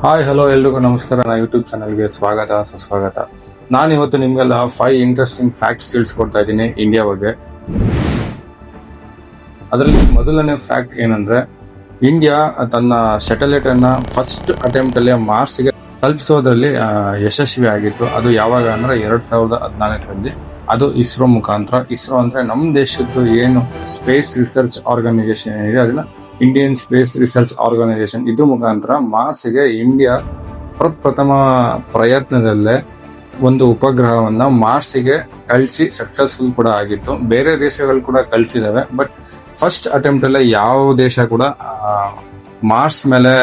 Hi hello ಎಲ್ರಿಗೂ ನಮಸ್ಕಾರ. ನನ್ನ ಯೂಟ್ಯೂಬ್ ಚಾನಲ್ಗೆ ಸ್ವಾಗತ ಸುಸ್ವಾಗತ. ನಾನಿವತ್ತು ನಿಮಗೆಲ್ಲ 5 ಇಂಟ್ರೆಸ್ಟಿಂಗ್ ಫ್ಯಾಕ್ಟ್ಸ್ ತಿಳಿಸ್ಕೊಡ್ತಾ ಇದ್ದೀನಿ ಇಂಡಿಯಾ ಬಗ್ಗೆ. ಅದರಲ್ಲಿ ಮೊದಲನೇ ಫ್ಯಾಕ್ಟ್ ಏನಂದ್ರೆ, ಇಂಡಿಯಾ ತನ್ನ ಸ್ಯಾಟಲೈಟ್ ಅನ್ನ ಫಸ್ಟ್ ಅಟೆಂಪ್ಟ್ ಅಲ್ಲಿ ಮಾರ್ಸ್ಗೆ ತಲುಪಿಸೋದ್ರಲ್ಲಿ ಯಶಸ್ವಿ ಆಗಿತ್ತು. ಅದು ಯಾವಾಗ ಅಂದ್ರೆ 2014ರಲ್ಲಿ. ಅದು ಇಸ್ರೋ ಮುಖಾಂತರ. ಇಸ್ರೋ ಅಂದ್ರೆ ನಮ್ಮ ದೇಶದ್ದು ಏನು ಸ್ಪೇಸ್ ರಿಸರ್ಚ್ ಆರ್ಗನೈಸೇಷನ್ ಏನಿದೆ, ಅದನ್ನ ಇಂಡಿಯನ್ ಸ್ಪೇಸ್ ರಿಸರ್ಚ್ ಆರ್ಗನೈಸೇಷನ್. ಇದ್ರ ಮುಖಾಂತರ ಮಾರ್ಸ್ಗೆ ಇಂಡಿಯಾ ಪ್ರಥಮ ಪ್ರಯತ್ನದಲ್ಲೇ ಒಂದು ಉಪಗ್ರಹವನ್ನ ಮಾರ್ಸ್ಗೆ ಕಳಿಸಿ ಸಕ್ಸಸ್ಫುಲ್ ಕೂಡ ಆಗಿತ್ತು. ಬೇರೆ ದೇಶಗಳು ಕೂಡ ಕಳಿಸಿದಾವೆ, ಬಟ್ ಫಸ್ಟ್ ಅಟೆಂಪ್ಟ್ ಅಲ್ಲೇ ಯಾವ ದೇಶ ಕೂಡ ಮಾರ್ಸ್ ಮೇಲೆ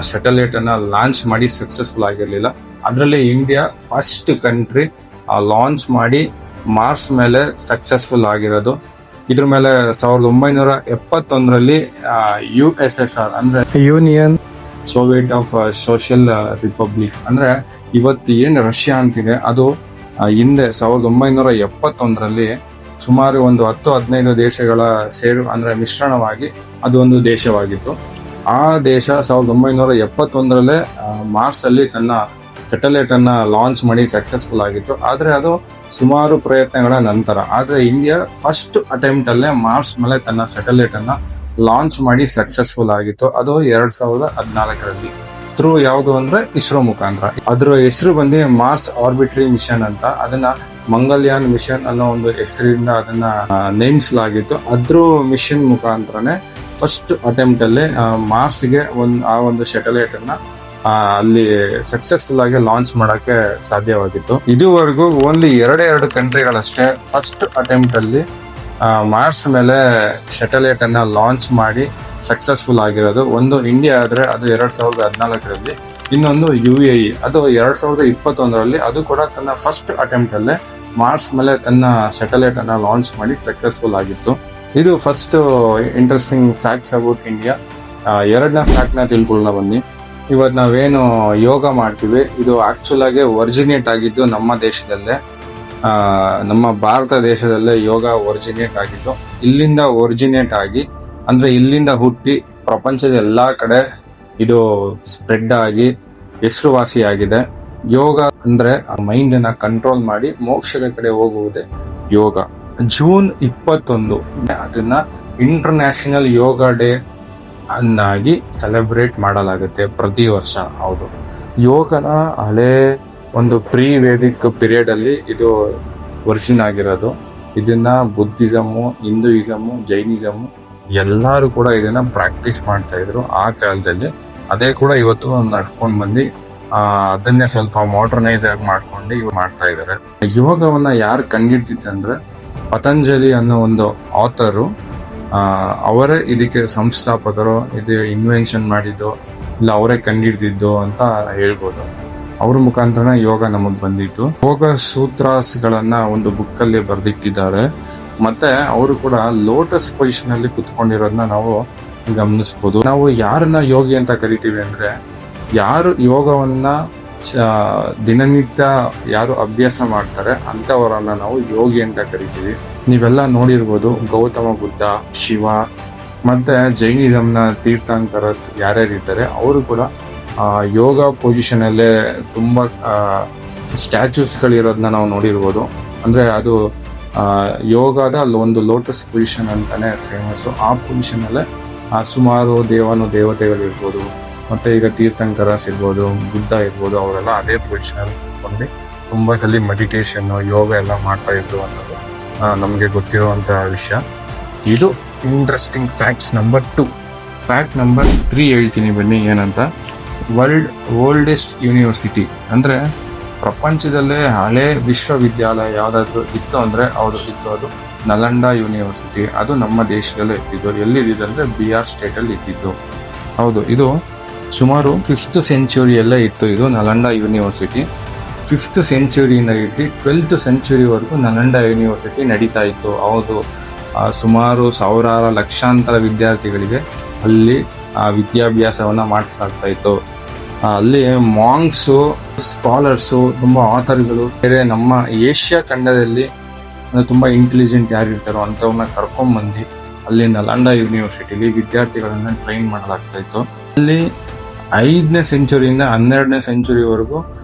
ಸ್ಯಾಟಲೈಟ್ ಅನ್ನ ಲಾಂಚ್ ಮಾಡಿ ಸಕ್ಸಸ್ಫುಲ್ ಆಗಿರ್ಲಿಲ್ಲ. ಅದರಲ್ಲಿ ಇಂಡಿಯಾ ಫಸ್ಟ್ ಕಂಟ್ರಿ ಲಾಂಚ್ ಮಾಡಿ ಮಾರ್ಸ್ ಮೇಲೆ ಸಕ್ಸಸ್ಫುಲ್ ಆಗಿರೋದು. ಇದ್ರ ಮೇಲೆ 1971ರಲ್ಲಿ USSR ಅಂದ್ರೆ union Soviet of social republic, ಅಂದ್ರೆ ಇವತ್ತು ಏನು ರಷ್ಯಾ ಅಂತಿದೆ, ಅದು ಹಿಂದೆ 1971ರಲ್ಲಿ ಸುಮಾರು ಒಂದು 10-15 ದೇಶಗಳ ಅಂದ್ರೆ ಮಿಶ್ರಣವಾಗಿ ಅದು ಒಂದು ದೇಶವಾಗಿತ್ತು. ಆ ದೇಶ 1971ರಲ್ಲೇ ಮಾರ್ಸ್ ಅಲ್ಲಿ ತನ್ನ ಸ್ಯಾಟಲೈಟ್ ಅನ್ನ ಲಾಂಚ್ ಮಾಡಿ ಸಕ್ಸಸ್ಫುಲ್ ಆಗಿತ್ತು. ಆದ್ರೆ ಅದು ಸುಮಾರು ಪ್ರಯತ್ನಗಳ ನಂತರ. ಆದ್ರೆ ಇಂಡಿಯಾ ಫಸ್ಟ್ ಅಟೆಂಪ್ಟ್ ಅಲ್ಲೇ ಮಾರ್ಸ್ ಮೇಲೆ ತನ್ನ ಸ್ಯಾಟಲೈಟ್ ಅನ್ನ ಲಾಂಚ್ ಮಾಡಿ ಸಕ್ಸಸ್ಫುಲ್ ಆಗಿತ್ತು. ಅದು 2014ರಲ್ಲಿ ಥ್ರೂ ಯಾವುದು ಅಂದ್ರೆ ಇಸ್ರೋ ಮುಖಾಂತರ. ಅದ್ರ ಹೆಸರು ಬಂದು ಮಾರ್ಸ್ ಆರ್ಬಿಟ್ರಿ ಮಿಷನ್ ಅಂತ. ಅದನ್ನ ಮಂಗಲ್ಯಾನ್ ಮಿಷನ್ ಅನ್ನೋ ಒಂದು ಹೆಸರಿಂದ ಅದನ್ನ ನೇಮಿಸಲಾಗಿತ್ತು. ಅದ್ರ ಮಿಷನ್ ಮುಖಾಂತರನೇ ಫಸ್ಟ್ ಅಟೆಂಪ್ಟ್ ಅಲ್ಲಿ ಮಾರ್ಸ್ಗೆ ಒಂದು ಸ್ಯಾಟಲೈಟ್ ಅನ್ನ ಅಲ್ಲಿ ಸಕ್ಸಸ್ಫುಲ್ ಆಗಿ ಲಾಂಚ್ ಮಾಡಕ್ಕೆ ಸಾಧ್ಯವಾಗಿತ್ತು. ಇದುವರೆಗೂ ಓನ್ಲಿ ಎರಡು ಕಂಟ್ರಿಗಳಷ್ಟೇ ಫಸ್ಟ್ ಅಟೆಂಪ್ಟ್ ಅಲ್ಲಿ ಮಾರ್ಸ್ ಮೇಲೆ ಸ್ಯಾಟಲೈಟ್ ಅನ್ನ ಲಾಂಚ್ ಮಾಡಿ ಸಕ್ಸಸ್ಫುಲ್ ಆಗಿರೋದು. ಒಂದು ಇಂಡಿಯಾ ಆದ್ರೆ ಅದು 2014ರಲ್ಲಿ, ಇನ್ನೊಂದು UAE ಅದು 2021ರಲ್ಲಿ. ಅದು ಕೂಡ ತನ್ನ ಫಸ್ಟ್ ಅಟೆಂಪ್ಟ್ ಅಲ್ಲೇ ಮಾರ್ಸ್ ಮೇಲೆ ತನ್ನ ಸ್ಯಾಟಲೈಟ್ ಅನ್ನ ಲಾಂಚ್ ಮಾಡಿ ಸಕ್ಸಸ್ಫುಲ್ ಆಗಿತ್ತು. ಇದು first interesting facts about India. ಎರಡನೇ ಫ್ಯಾಕ್ಟ್ ನ ತಿಳ್ಕೊಳ್ಳೋಣ ಬನ್ನಿ. ಇವತ್ತು ನಾವೇನು ಯೋಗ ಮಾಡ್ತೀವಿ, ಇದು ಆಕ್ಚುಲ್ ಆಗಿ ಒರಿಜಿನೇಟ್ ಆಗಿದ್ದು ನಮ್ಮ ದೇಶದಲ್ಲೇ, ನಮ್ಮ ಭಾರತ ದೇಶದಲ್ಲೇ ಯೋಗ ಒರಿಜಿನೇಟ್ ಆಗಿದ್ದು. ಇಲ್ಲಿಂದ ಒರಿಜಿನೇಟ್ ಆಗಿ ಅಂದ್ರೆ ಇಲ್ಲಿಂದ ಹುಟ್ಟಿ ಪ್ರಪಂಚದ ಎಲ್ಲಾ ಕಡೆ ಇದು ಸ್ಪ್ರೆಡ್ ಆಗಿ ಹೆಸರುವಾಸಿಯಾಗಿದೆ. ಯೋಗ ಅಂದ್ರೆ ಮೈಂಡ್ ಅನ್ನ ಕಂಟ್ರೋಲ್ ಮಾಡಿ ಮೋಕ್ಷದ ಕಡೆ ಹೋಗುವುದೇ ಯೋಗ. ಜೂನ್ 21 ಅದನ್ನ ಇಂಟರ್ನ್ಯಾಷನಲ್ ಯೋಗ ಡೇ ಅನ್ನಾಗಿ ಸೆಲೆಬ್ರೇಟ್ ಮಾಡಲಾಗುತ್ತೆ ಪ್ರತಿ ವರ್ಷ. ಹೌದು, ಯೋಗನ ಹಳೆ ಒಂದು ಪ್ರೀ ವೇದಿಕ್ ಪೀರಿಯಡ್ ಅಲ್ಲಿ ಇದು ಒರಿಜಿನ್ ಆಗಿರೋದು. ಇದನ್ನ ಬುದ್ಧಿಸಮು, ಹಿಂದೂಯಿಸಮು, ಜೈನಿಸಮು ಎಲ್ಲರೂ ಕೂಡ ಇದನ್ನ ಪ್ರಾಕ್ಟೀಸ್ ಮಾಡ್ತಾ ಇದ್ರು ಆ ಕಾಲದಲ್ಲಿ. ಅದೇ ಕೂಡ ಇವತ್ತು ನಡ್ಕೊಂಡ್ ಬಂದು ಅದನ್ನೇ ಸ್ವಲ್ಪ ಮಾಡರ್ನೈಸ್ ಆಗಿ ಮಾಡ್ಕೊಂಡು ಇವ್ ಮಾಡ್ತಾ ಇದ್ದಾರೆ. ಯೋಗವನ್ನ ಯಾರು ಕಂಡಿಡ್ತಿತ್ತಂದ್ರೆ ಪತಂಜಲಿ ಅನ್ನೋ ಒಂದು ಆಥರು, ಅವರೇ ಇದಕ್ಕೆ ಸಂಸ್ಥಾಪಕರು, ಇದು ಇನ್ವೆನ್ಷನ್ ಮಾಡಿದ್ದು ಇಲ್ಲ ಅವರೇ ಕಂಡಿಡ್ದಿದ್ದು ಅಂತ ಹೇಳ್ಬೋದು. ಅವ್ರ ಮುಖಾಂತರ ಯೋಗ ನಮಗ್ ಬಂದಿತ್ತು. ಯೋಗ ಸೂತ್ರಾಸ್ಗಳನ್ನ ಒಂದು ಬುಕ್ ಅಲ್ಲಿ ಬರೆದಿಟ್ಟಿದ್ದಾರೆ. ಮತ್ತೆ ಅವರು ಕೂಡ ಲೋಟಸ್ ಪೊಸಿಷನ್ ಅಲ್ಲಿ ಕುತ್ಕೊಂಡಿರೋದನ್ನ ನಾವು ಗಮನಿಸಬಹುದು. ನಾವು ಯಾರನ್ನ ಯೋಗಿ ಅಂತ ಕರಿತೀವಿ ಅಂದ್ರೆ, ಯಾರು ಯೋಗವನ್ನ ದಿನನಿತ್ಯ ಯಾರು ಅಭ್ಯಾಸ ಮಾಡ್ತಾರೆ ಅಂತವರನ್ನ ನಾವು ಯೋಗಿ ಅಂತ ಕರಿತೀವಿ. ನೀವೆಲ್ಲ ನೋಡಿರ್ಬೋದು, ಗೌತಮ ಬುದ್ಧ, ಶಿವ ಮತ್ತೆ ಜೈನಿಸಂನ ತೀರ್ಥಂಕರಸ್ ಯಾರ್ಯಾರಿದ್ದಾರೆ ಅವರು ಕೂಡ ಯೋಗ ಪೊಸಿಷನ್ ಅಲ್ಲೇ ತುಂಬಾ ಸ್ಟ್ಯಾಚ್ಯೂಸ್ ಗಳಿರೋದನ್ನ ನಾವು ನೋಡಿರ್ಬೋದು. ಅಂದ್ರೆ ಅದು ಯೋಗದ ಒಂದು ಲೋಟಸ್ ಪೊಸಿಷನ್ ಅಂತಾನೆ ಫೇಮಸ್. ಆ ಪೊಸಿಷನ್ ಅಲ್ಲೇ ಸುಮಾರು ದೇವತೆಗಳಿರ್ಬೋದು, ಮತ್ತೆ ಈಗ ತೀರ್ಥಂಕರಸ್ ಇರ್ಬೋದು, ಬುದ್ಧ ಇರ್ಬೋದು, ಅವರೆಲ್ಲ ಅದೇ ಪೊಸಿಷನ್ ಅಲ್ಲಿ ಕೂತ್ಕೊಂಡು ತುಂಬಾ ಸಲ ಮೆಡಿಟೇಷನ್, ಯೋಗ ಎಲ್ಲ ಮಾಡ್ತಾ ಇದ್ರು ಅನ್ನೋದು ನಮಗೆ ಗೊತ್ತಿರುವಂತಹ ವಿಷಯ. ಇದು interesting facts number 2. Fact number 3 ಹೇಳ್ತೀನಿ ಬನ್ನಿ ಏನಂತ. ಓಲ್ಡೆಸ್ಟ್ ಯೂನಿವರ್ಸಿಟಿ ಅಂದ್ರೆ ಪ್ರಪಂಚದಲ್ಲೇ ಹಳೆ ವಿಶ್ವವಿದ್ಯಾಲಯ ಯಾವ್ದಾದ್ರು ಇತ್ತು ಅಂದ್ರೆ ಅದು ನಲಂಡಾ ಯೂನಿವರ್ಸಿಟಿ. ಅದು ನಮ್ಮ ದೇಶದಲ್ಲೇ ಇದ್ದಿದ್ದು. ಎಲ್ಲಿದೆ ಅಂದ್ರೆ ಬಿಹಾರ್ ಸ್ಟೇಟ್ ಅಲ್ಲಿ ಇದ್ದಿದ್ದು. ಹೌದು, ಇದು ಸುಮಾರು 5th ಸೆಂಚುರಿಯಲ್ಲೇ ಇತ್ತು. ಇದು ನಲಂಡಾ ಯೂನಿವರ್ಸಿಟಿ 5th ಸೆಂಚುರಿಯಿಂದ ಇಟ್ಟು 12th ಸೆಂಚುರಿವರೆಗೂ ನಲಂಡಾ ಯೂನಿವರ್ಸಿಟಿ ನಡೀತಾ ಇತ್ತು. ಹೌದು, ಸುಮಾರು ಸಾವಿರಾರು ಲಕ್ಷಾಂತರ ವಿದ್ಯಾರ್ಥಿಗಳಿಗೆ ಅಲ್ಲಿ ವಿದ್ಯಾಭ್ಯಾಸವನ್ನ ಮಾಡಿಸಲಾಗ್ತಾ ಇತ್ತು. ಅಲ್ಲಿ ಮಾಂಗ್ಸು, ಸ್ಕಾಲರ್ಸು, ತುಂಬಾ ಆಥರ್ಗಳು, ಬೇರೆ ನಮ್ಮ ಏಷ್ಯಾ ಖಂಡದಲ್ಲಿ ತುಂಬಾ ಇಂಟೆಲಿಜೆಂಟ್ ಯಾರಿರ್ತಾರೋ ಅಂತವ್ರನ್ನ ಕರ್ಕೊಂಡ್ಬಂದು ಅಲ್ಲಿ ನಲಂಡಾ ಯೂನಿವರ್ಸಿಟಿಲಿ ವಿದ್ಯಾರ್ಥಿಗಳನ್ನ ಟ್ರೈನ್ ಮಾಡಲಾಗ್ತಾ ಇತ್ತು. ಅಲ್ಲಿ 5ನೇ ಸೆಂಚುರಿಯಿಂದ 12ನೇ ಸೆಂಚುರಿವರೆಗೂ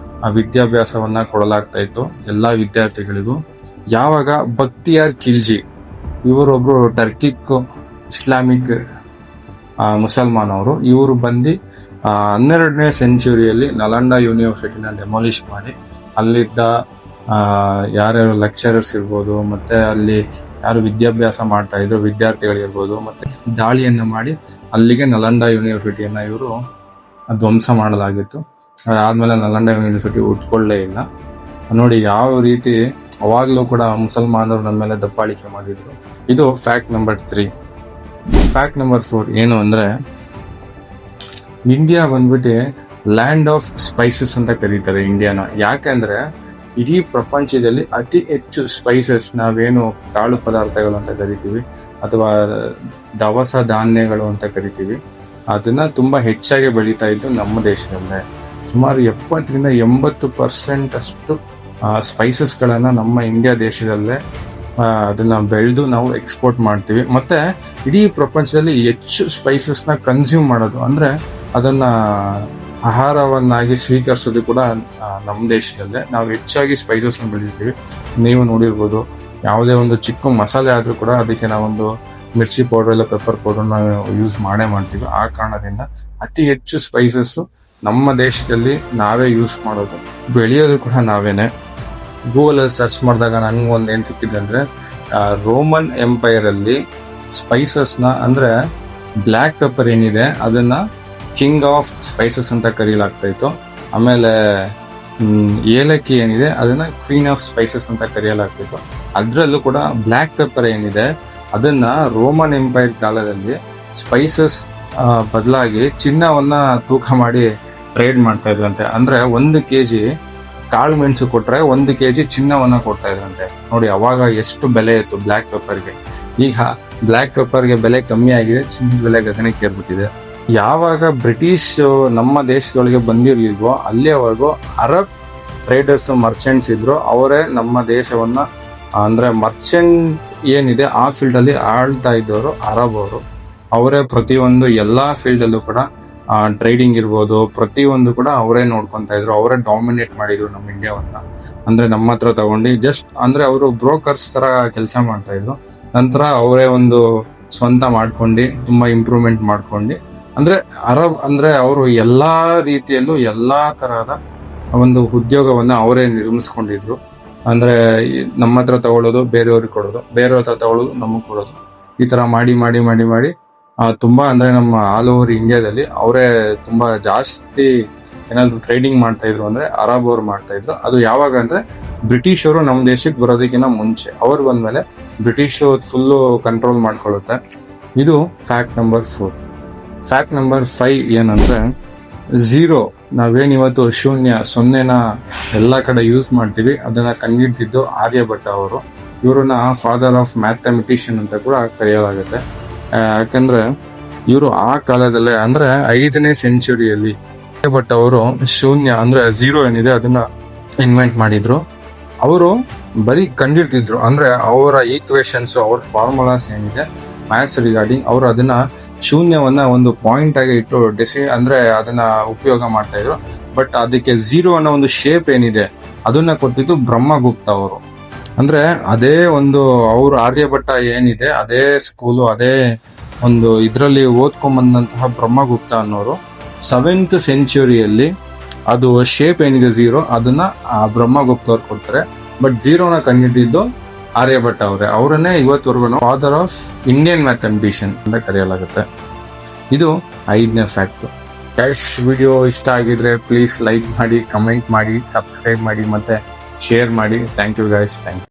ಆ ವಿದ್ಯಾಭ್ಯಾಸವನ್ನ ಕೊಡಲಾಗ್ತಾ ಇತ್ತು ಎಲ್ಲಾ ವಿದ್ಯಾರ್ಥಿಗಳಿಗೂ. ಯಾವಾಗ ಬಕ್ತಿಯಾರ್ ಖಿಲ್ಜಿ ಇವರೊಬ್ರು ಟರ್ಕಿಕ್ ಇಸ್ಲಾಮಿಕ್ ಮುಸಲ್ಮಾನ್ ಅವರು, ಇವರು ಬಂದು 12ನೇ ಸೆಂಚುರಿಯಲ್ಲಿ ನಲಂಡಾ ಯೂನಿವರ್ಸಿಟಿನ ಡೆಮಾಲಿಷ್ ಮಾಡಿ ಅಲ್ಲಿದ್ದ ಯಾರ್ಯಾರು ಲೆಕ್ಚರರ್ಸ್ ಇರ್ಬೋದು, ಮತ್ತೆ ಅಲ್ಲಿ ಯಾರು ವಿದ್ಯಾಭ್ಯಾಸ ಮಾಡ್ತಾ ಇದ್ರು ವಿದ್ಯಾರ್ಥಿಗಳಿರ್ಬೋದು, ಮತ್ತೆ ದಾಳಿಯನ್ನ ಮಾಡಿ ಅಲ್ಲಿಗೆ ನಲಂಡಾ ಯೂನಿವರ್ಸಿಟಿಯನ್ನ ಇವರು ಧ್ವಂಸ ಮಾಡಲಾಗಿತ್ತು. ಅದಾದ್ಮೇಲೆ ನಲಂಡಾ ಯೂನಿವರ್ಸಿಟಿ ಉಟ್ಕೊಳ್ಳೇ ಇಲ್ಲ. ನೋಡಿ ಯಾವ ರೀತಿ ಅವಾಗ್ಲೂ ಕೂಡ ಮುಸಲ್ಮಾನರು ನಮ್ಮ ಮೇಲೆ ದಬ್ಬಾಳಿಕೆ ಮಾಡಿದ್ರು. ಇದು ಫ್ಯಾಕ್ಟ್ ನಂಬರ್ 3. ಫ್ಯಾಕ್ಟ್ ನಂಬರ್ 4 ಏನು ಅಂದ್ರೆ, ಇಂಡಿಯಾ ಬಂದ್ಬಿಟ್ಟು ಲ್ಯಾಂಡ್ ಆಫ್ ಸ್ಪೈಸಸ್ ಅಂತ ಕರೀತಾರೆ ಇಂಡಿಯಾನ. ಯಾಕೆಂದ್ರೆ ಇಡೀ ಪ್ರಪಂಚದಲ್ಲಿ ಅತಿ ಹೆಚ್ಚು ಸ್ಪೈಸಸ್, ನಾವೇನು ಕಾಳು ಪದಾರ್ಥಗಳು ಅಂತ ಕರಿತೀವಿ ಅಥವಾ ದವಸ ಧಾನ್ಯಗಳು ಅಂತ ಕರಿತೀವಿ, ಅದನ್ನ ತುಂಬಾ ಹೆಚ್ಚಾಗಿ ಬೆಳೀತಾ ಇದ್ದು ನಮ್ಮ ದೇಶದಲ್ಲೇ. ಸುಮಾರು 70% ಅಷ್ಟು ಸ್ಪೈಸಸ್ಗಳನ್ನ ನಮ್ಮ ಇಂಡಿಯಾ ದೇಶದಲ್ಲೇ ಅದನ್ನ ಬೆಳೆದು ನಾವು ಎಕ್ಸ್ಪೋರ್ಟ್ ಮಾಡ್ತೀವಿ. ಮತ್ತೆ ಇಡೀ ಪ್ರಪಂಚದಲ್ಲಿ ಹೆಚ್ಚು ಸ್ಪೈಸಸ್ನ ಕನ್ಸ್ಯೂಮ್ ಮಾಡೋದು ಅಂದ್ರೆ ಅದನ್ನ ಆಹಾರವನ್ನಾಗಿ ಸ್ವೀಕರಿಸೋದು ಕೂಡ ನಮ್ಮ ದೇಶದಲ್ಲೇ. ನಾವು ಹೆಚ್ಚಾಗಿ ಸ್ಪೈಸಸ್ನ ಬೆಳೆಸ್ತೀವಿ. ನೀವು ನೋಡಿರ್ಬೋದು, ಯಾವುದೇ ಒಂದು ಚಿಕ್ಕ ಮಸಾಲೆ ಆದ್ರೂ ಕೂಡ ಅದಕ್ಕೆ ನಾವೊಂದು ಮಿರ್ಚಿ ಪೌಡರ್ ಇಲ್ಲ ಪೆಪ್ಪರ್ ಪೌಡರ್ ನಾವು ಯೂಸ್ ಮಾಡ್ತೀವಿ. ಆ ಕಾರಣದಿಂದ ಅತಿ ಹೆಚ್ಚು ಸ್ಪೈಸಸ್ ನಮ್ಮ ದೇಶದಲ್ಲಿ ನಾವೇ ಯೂಸ್ ಮಾಡೋದು, ಬೆಳೆಯೋದು ಕೂಡ ನಾವೇನೆ. ಗೂಗಲ್ ಅಲ್ಲಿ ಸರ್ಚ್ ಮಾಡಿದಾಗ ನನ್ಗೊಂದು ಏನ್ ಸಿಕ್ಕಿದೆ ಅಂದ್ರೆ, ರೋಮನ್ ಎಂಪೈರ್ ಅಲ್ಲಿ ಸ್ಪೈಸಸ್ನ ಅಂದ್ರೆ ಬ್ಲ್ಯಾಕ್ ಪೆಪ್ಪರ್ ಏನಿದೆ ಅದನ್ನ ಕಿಂಗ್ ಆಫ್ ಸ್ಪೈಸಸ್ ಅಂತ ಕರೀಲಾಗ್ತಾ ಇತ್ತು. ಆಮೇಲೆ ಏಲಕ್ಕಿ ಏನಿದೆ ಅದನ್ನ ಕ್ವೀನ್ ಆಫ್ ಸ್ಪೈಸಸ್ ಅಂತ ಕರೆಯಲಾಗ್ತಿತ್ತು. ಅದ್ರಲ್ಲೂ ಕೂಡ ಬ್ಲ್ಯಾಕ್ ಪೆಪ್ಪರ್ ಏನಿದೆ ಅದನ್ನ ರೋಮನ್ ಎಂಪೈರ್ ಕಾಲದಲ್ಲಿ ಸ್ಪೈಸಸ್ ಬದಲಾಗಿ ಚಿನ್ನವನ್ನ ತೂಕ ಮಾಡಿ ಟ್ರೇಡ್ ಮಾಡ್ತಾ ಇದ್ರಂತೆ. ಅಂದ್ರೆ 1 kg ಕಾಳು ಮೆಣಸು ಕೊಟ್ರೆ 1 kg ಚಿನ್ನವನ್ನ ಕೊಡ್ತಾ ಇದ್ರಂತೆ. ನೋಡಿ ಅವಾಗ ಎಷ್ಟು ಬೆಲೆ ಇತ್ತು ಬ್ಲ್ಯಾಕ್ ಪೆಪ್ಪರ್ಗೆ. ಈಗ ಬ್ಲ್ಯಾಕ್ ಪೆಪ್ಪರ್ಗೆ ಬೆಲೆ ಕಮ್ಮಿ ಆಗಿದೆ, ಚಿನ್ನದ ಬೆಲೆ ಗಗನಕ್ಕೆ ಏರ್ಬಿಟ್ಟಿದೆ. ಯಾವಾಗ ಬ್ರಿಟಿಷ್ ನಮ್ಮ ದೇಶದೊಳಗೆ ಬಂದಿರ್ಲಿಲ್ವೋ ಅಲ್ಲಿಯವರೆಗೂ ಅರಬ್ ಟ್ರೇಡರ್ಸ್ ಮರ್ಚೆಂಟ್ಸ್ ಇದ್ರು. ಅವರೇ ನಮ್ಮ ದೇಶವನ್ನ ಅಂದ್ರೆ ಮರ್ಚೆಂಟ್ ಏನಿದೆ ಆ ಫೀಲ್ಡ್ ಅಲ್ಲಿ ಆಳ್ತಾ ಇದ್ದವರು ಅರಬ್ ಅವರು. ಅವರೇ ಪ್ರತಿಯೊಂದು ಎಲ್ಲಾ ಫೀಲ್ಡ್ ಅಲ್ಲೂ ಕೂಡ ಟ್ರೇಡಿಂಗ್ ಇರ್ಬೋದು, ಪ್ರತಿಯೊಂದು ಕೂಡ ಅವರೇ ನೋಡ್ಕೊಂತಾ ಇದ್ರು. ಅವರೇ ಡಾಮಿನೇಟ್ ಮಾಡಿದ್ರು ನಮ್ಮ ಇಂಡಿಯಾವನ್ನ. ಅಂದ್ರೆ ನಮ್ಮ ಹತ್ರ ತಗೊಂಡು ಜಸ್ಟ್ ಅಂದ್ರೆ ಅವರು ಬ್ರೋಕರ್ಸ್ ತರ ಕೆಲಸ ಮಾಡ್ತಾ ಇದ್ರು. ನಂತರ ಅವರೇ ಒಂದು ಸ್ವಂತ ಮಾಡ್ಕೊಂಡು ತುಂಬಾ ಇಂಪ್ರೂವ್ಮೆಂಟ್ ಮಾಡ್ಕೊಂಡು, ಅಂದ್ರೆ ಅರಬ್ ಅಂದ್ರೆ ಅವರು ಎಲ್ಲಾ ರೀತಿಯಲ್ಲೂ ಎಲ್ಲಾ ತರಹದ ಒಂದು ಉದ್ಯೋಗವನ್ನ ಅವರೇ ನಿರ್ಮಿಸ್ಕೊಂಡಿದ್ರು. ಅಂದ್ರೆ ನಮ್ಮ ಹತ್ರ ತಗೊಳ್ಳೋದು, ಬೇರೆಯವ್ರಿಗೆ ಕೊಡೋದು, ಬೇರೆಯವ್ರ ಹತ್ರ ತಗೊಳ್ಳೋದು, ನಮಗ್ ಕೊಡೋದು, ಈ ತರ ಮಾಡಿ ಮಾಡಿ ಮಾಡಿ ಮಾಡಿ ತುಂಬಾ ಅಂದ್ರೆ ನಮ್ಮ ಆಲ್ ಓವರ್ ಇಂಡಿಯಾದಲ್ಲಿ ಅವರೇ ತುಂಬಾ ಜಾಸ್ತಿ ಏನಾದ್ರು ಟ್ರೇಡಿಂಗ್ ಮಾಡ್ತಾ ಇದ್ರು ಅಂದ್ರೆ ಅರಬ್ ಅವ್ರು ಮಾಡ್ತಾ ಇದ್ರು. ಅದು ಯಾವಾಗ ಅಂದ್ರೆ ಬ್ರಿಟಿಷ್ ಅವರು ನಮ್ಮ ದೇಶಕ್ಕೆ ಬರೋದಕ್ಕಿಂತ ಮುಂಚೆ. ಅವ್ರು ಬಂದ್ಮೇಲೆ ಬ್ರಿಟಿಷ್ ಫುಲ್ಲು ಕಂಟ್ರೋಲ್ ಮಾಡ್ಕೊಳ್ಳುತ್ತೆ. ಇದು ಫ್ಯಾಕ್ಟ್ ನಂಬರ್ 4. ಫ್ಯಾಕ್ಟ್ ನಂಬರ್ 5 ಏನಂದ್ರೆ, ಝೀರೋ, ನಾವೇನಿವತ್ತು ಶೂನ್ಯ, 0ನ ಎಲ್ಲ ಕಡೆ ಯೂಸ್ ಮಾಡ್ತೀವಿ, ಅದನ್ನ ಕಂಡುಹಿಡಿದಿದ್ದು ಆರ್ಯಭಟ್ಟ ಅವರು. ಇವ್ರನ್ನ ಫಾದರ್ ಆಫ್ ಮ್ಯಾಥಮೆಟಿಷಿಯನ್ ಅಂತ ಕೂಡ ಕರೆಯಲಾಗುತ್ತೆ. ಯಾಕಂದ್ರೆ ಇವರು ಆ ಕಾಲದಲ್ಲೇ ಅಂದ್ರೆ 5ನೇ ಸೆಂಚುರಿಯಲ್ಲಿ ಆರ್ಯಭಟ್ಟ ಅವರು ಶೂನ್ಯ ಅಂದ್ರೆ ಝೀರೋ ಏನಿದೆ ಅದನ್ನ ಇನ್ವೆಂಟ್ ಮಾಡಿದ್ರು. ಅವರು ಬರೀ ಕಂಡಿಡ್ತಿದ್ರು, ಅಂದ್ರೆ ಅವರ ಈಕ್ವೇಶನ್ಸ್, ಅವ್ರ ಫಾರ್ಮುಲಾಸ್ ಏನಿದೆ ಮ್ಯಾಥ್ಸ್ ರಿಗಾರ್ಡಿಂಗ್, ಅವರು ಅದನ್ನ ಶೂನ್ಯವನ್ನ ಒಂದು ಪಾಯಿಂಟ್ ಆಗಿ ಇಟ್ಟು ಅಂದ್ರೆ ಅದನ್ನ ಉಪಯೋಗ ಮಾಡ್ತಾ ಇದ್ರು. ಬಟ್ ಅದಕ್ಕೆ ಝೀರೋ ಅನ್ನೋ ಒಂದು ಶೇಪ್ ಏನಿದೆ ಅದನ್ನ ಕೊಟ್ಟಿದ್ದು ಬ್ರಹ್ಮಗುಪ್ತ ಅವರು. ಅಂದ್ರೆ ಅದೇ ಒಂದು ಅವ್ರು ಆರ್ಯಭಟ್ಟ ಏನಿದೆ ಅದೇ ಸ್ಕೂಲು, ಅದೇ ಒಂದು ಇದ್ರಲ್ಲಿ ಓದ್ಕೊಂಬಂದಂತಹ ಬ್ರಹ್ಮಗುಪ್ತ ಅನ್ನೋರು 7th ಸೆಂಚುರಿಯಲ್ಲಿ ಅದು ಶೇಪ್ ಏನಿದೆ ಝೀರೋ ಅದನ್ನ ಆ ಬ್ರಹ್ಮಗುಪ್ತ ಅವ್ರು ಕೊಡ್ತಾರೆ. ಬಟ್ ಝೀರೋನ ಕಂಡುಹಿಡಿದಿದ್ದು ಆರ್ಯಭಟ್ಟ ಅವರೇ. ಅವರನ್ನೇ ಇವತ್ತವರೆಗೂ ಫಾದರ್ ಆಫ್ ಇಂಡಿಯನ್ ಮ್ಯಾಥಮೆಟಿಷಿಯನ್ ಅಂತ ಕರೆಯಲಾಗುತ್ತೆ. ಇದು 5ನೇ ಫ್ಯಾಕ್ಟ್. ಗೈಸ್, ವಿಡಿಯೋ ಇಷ್ಟ ಆಗಿದ್ರೆ ಪ್ಲೀಸ್ ಲೈಕ್ ಮಾಡಿ, ಕಮೆಂಟ್ ಮಾಡಿ, ಸಬ್ಸ್ಕ್ರೈಬ್ ಮಾಡಿ ಮತ್ತೆ ಶೇರ್ ಮಾಡಿ. Thank you guys, thank you.